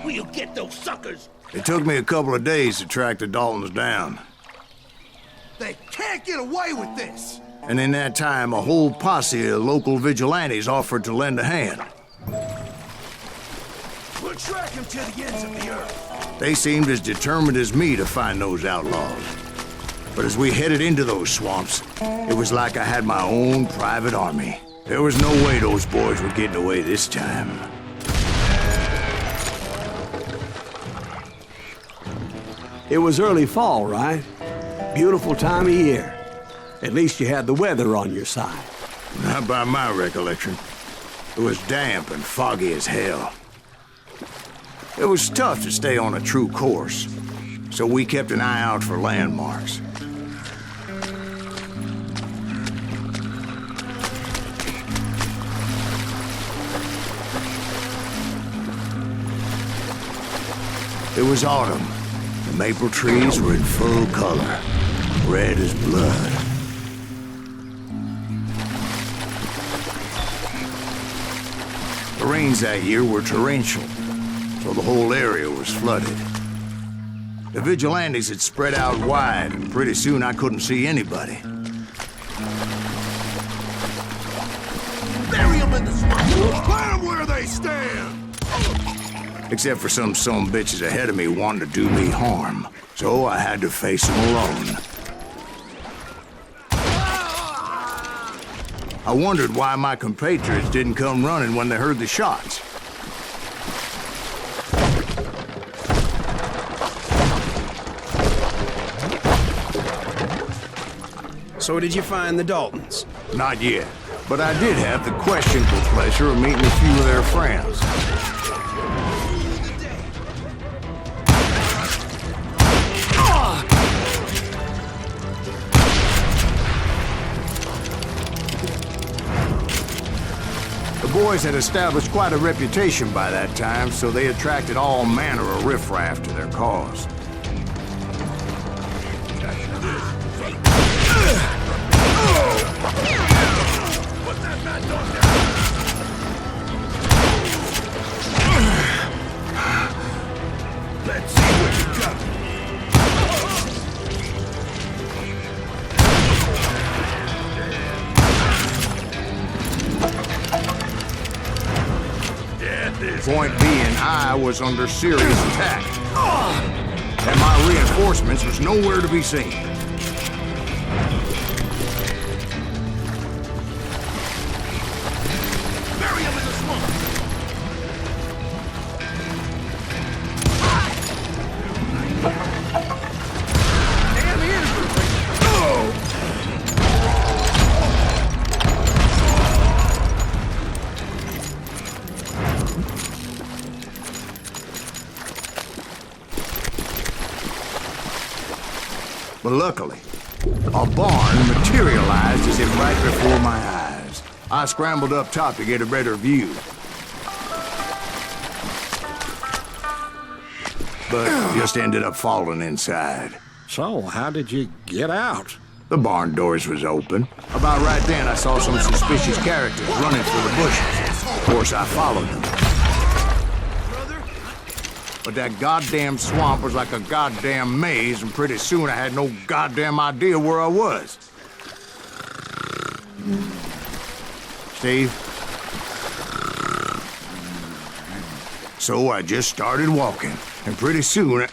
We'll get those suckers. It took me a couple of days to track the Daltons down. They can't get away with this. And in that time, a whole posse of local vigilantes offered to lend a hand. We'll track them to the ends of the earth. They seemed as determined as me to find those outlaws. But as we headed into those swamps, it was like I had my own private army. There was no way those boys were getting away this time. It was early fall, right? Beautiful time of year. At least you had the weather on your side. Not by my recollection. It was damp and foggy as hell. It was tough to stay on a true course, so we kept an eye out for landmarks. It was autumn. The maple trees were in full color, red as blood. The rains that year were torrential, so the whole area was flooded. The vigilantes had spread out wide, and pretty soon I couldn't see anybody. Bury them in the swamp. Plant them where they stand. Except for some bitches ahead of me wanting to do me harm. So I had to face them alone. I wondered why my compatriots didn't come running when they heard the shots. So did you find the Daltons? Not yet, but I did have the questionable pleasure of meeting a few of their friends. The boys had established quite a reputation by that time, so they attracted all manner of riffraff to their cause. Put that mad dog down. Let's see what you got. Point being, I was under serious attack. And my reinforcements was nowhere to be seen. Bury him in the swamp. Damn ears were breaking. But luckily, a barn materialized as if right before my eyes. I scrambled up top to get a better view. But just ended up falling inside. So, how did you get out? The barn doors was open. About right then, I saw some suspicious characters running for the bushes. Of course, I followed them. But that goddamn swamp was like a goddamn maze, and pretty soon I had no goddamn idea where I was. Steve? So I just started walking, and pretty soon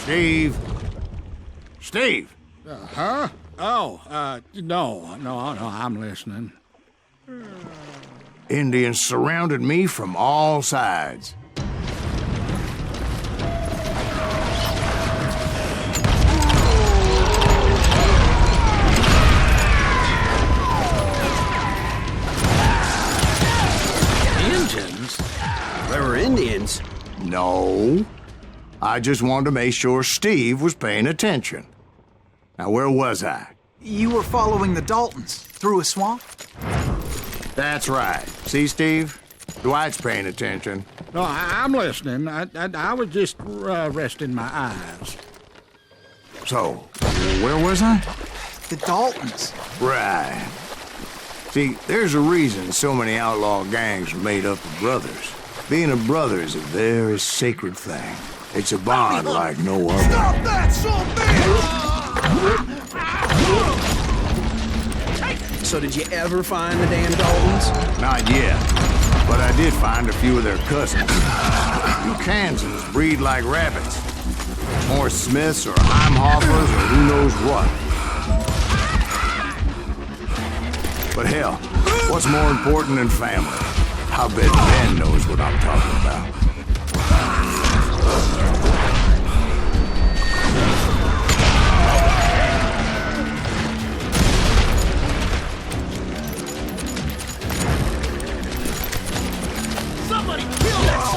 Steve? Steve! Huh? Oh, no, I'm listening. Indians surrounded me from all sides. Indians? There were Indians? No. I just wanted to make sure Steve was paying attention. Now, where was I? You were following the Daltons through a swamp? That's right. See, Steve? Dwight's paying attention. No, I'm listening. I was just resting my eyes. So, where was I? The Daltons. Right. See, there's a reason so many outlaw gangs are made up of brothers. Being a brother is a very sacred thing. It's a bond like no other. Stop that, son So did you ever find the damn Daltons? Not yet, but I did find a few of their cousins. You Kansans breed like rabbits. More Smiths or Heimhoffers or who knows what. But hell, what's more important than family? I bet Ben knows what I'm talking about. Somebody kill that!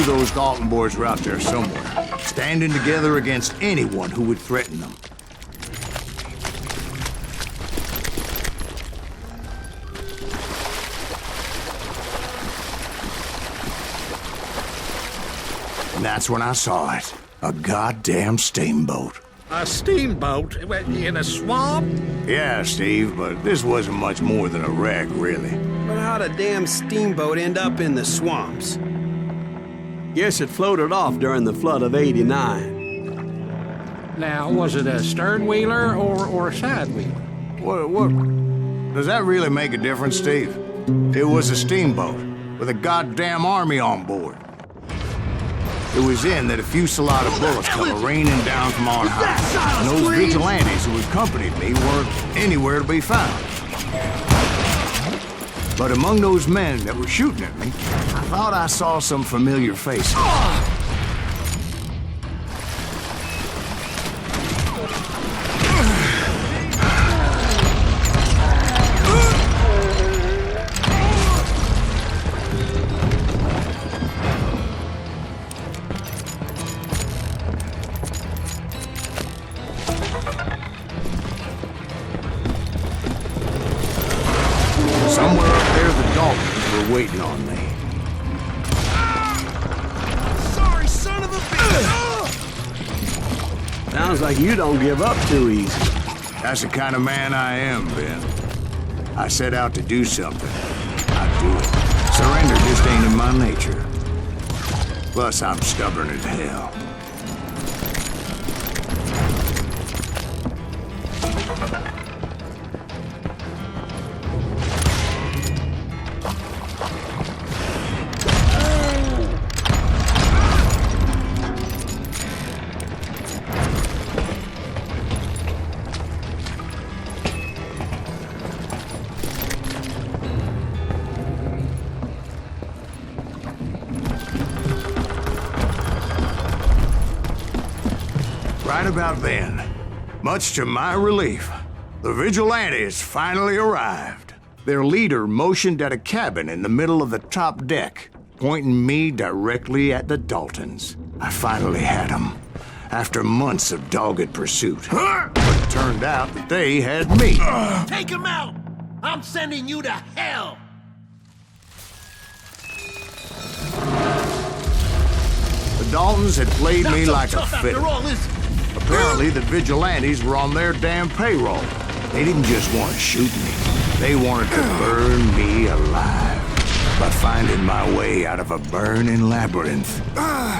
Those Dalton boys were out there somewhere, standing together against anyone who would threaten them. And that's when I saw it. A goddamn steamboat. A steamboat in a swamp? Yeah, Steve, but this wasn't much more than a wreck, really. But how'd a damn steamboat end up in the swamps? Guess it floated off during the flood of '89. Now, was it a stern wheeler or a side wheeler? What? Does that really make a difference, Steve? It was a steamboat with a goddamn army on board. It was in that a fusillade of bullets come raining down from on high, and those vigilantes who accompanied me weren't anywhere to be found. But among those men that were shooting at me, I thought I saw some familiar faces. Somewhere up there, the Daltons were waiting on me. Sorry, son of a bitch! Sounds like you don't give up too easy. That's the kind of man I am, Ben. I set out to do something. I do it. Surrender just ain't in my nature. Plus, I'm stubborn as hell. Right about then, much to my relief, the vigilantes finally arrived. Their leader motioned at a cabin in the middle of the top deck. pointing me directly at the Daltons. I finally had them, after months of dogged pursuit. But it turned out that they had me. Take him out! I'm sending you to hell! The Daltons had played Not me so like a tough after fiddle. all, is it? Apparently, the vigilantes were on their damn payroll. They didn't just want to shoot me. They wanted to burn me alive. But finding my way out of a burning labyrinth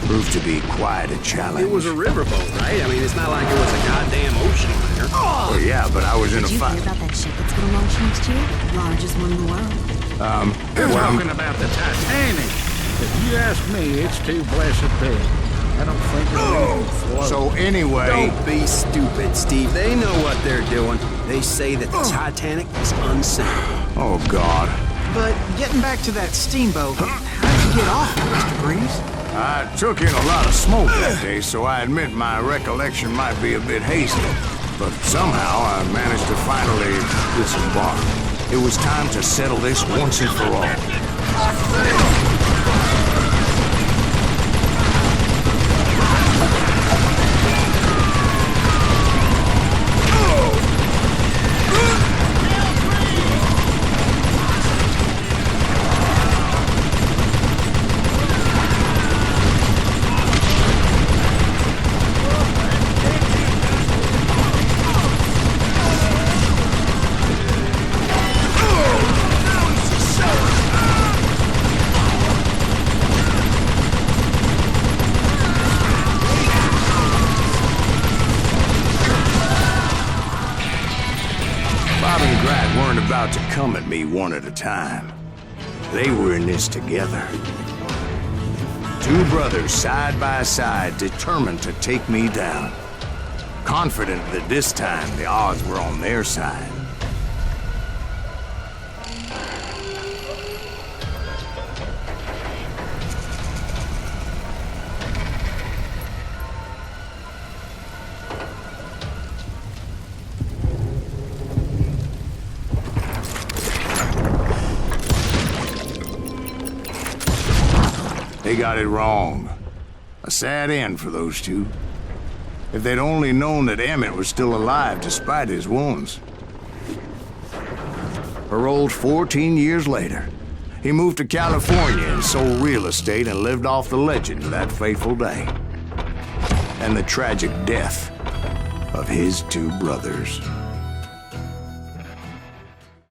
proved to be quite a challenge. It was a riverboat, right? I mean, it's not like it was a goddamn ocean liner. Well, yeah, but I was in a Did you hear fight. about that ship that's gonna launch next year? Largest one in the world. They're talking about the Titanic. If you ask me, it's too blessed big. I don't think it'll even float. So anyway, Don't be stupid, Steve. They know what they're doing. They say that the Titanic is unsinkable. oh God. But getting back to that steamboat, how did you get off, Mr. Greaves? I took in a lot of smoke that day, so I admit my recollection might be a bit hazy. But somehow I managed to finally disembark. It was time to settle this once and for all. About to come at me one at a time. They were in this together. Two brothers side by side, determined to take me down. Confident that this time the odds were on their side. They got it wrong. A sad end for those two. If they'd only known that Emmett was still alive despite his wounds. Paroled 14 years later, he moved to California and sold real estate and lived off the legend of that fateful day. And the tragic death of his two brothers.